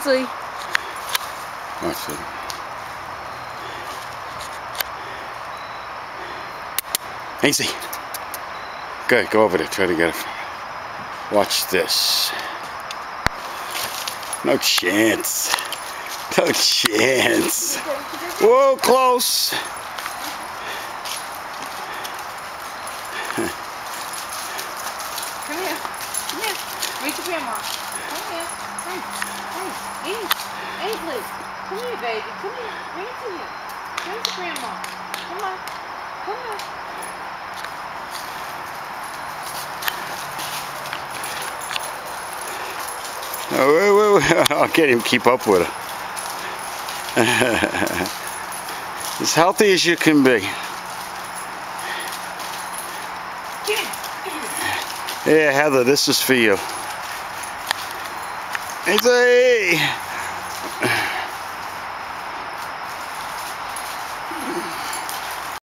see. Watch it. Easy. Good, go over there, try to get it. Watch this. No chance. No chance. Whoa, close. Come here. Come here. Meet your grandma. Come here. Hey, Ainsley. Come here, baby. Come here. Bring it to you. Bring it to grandma. Come on. Come on. Oh, wait. I can't even keep up with her. As healthy as you can be. Yeah, Heather, this is for you. Easy.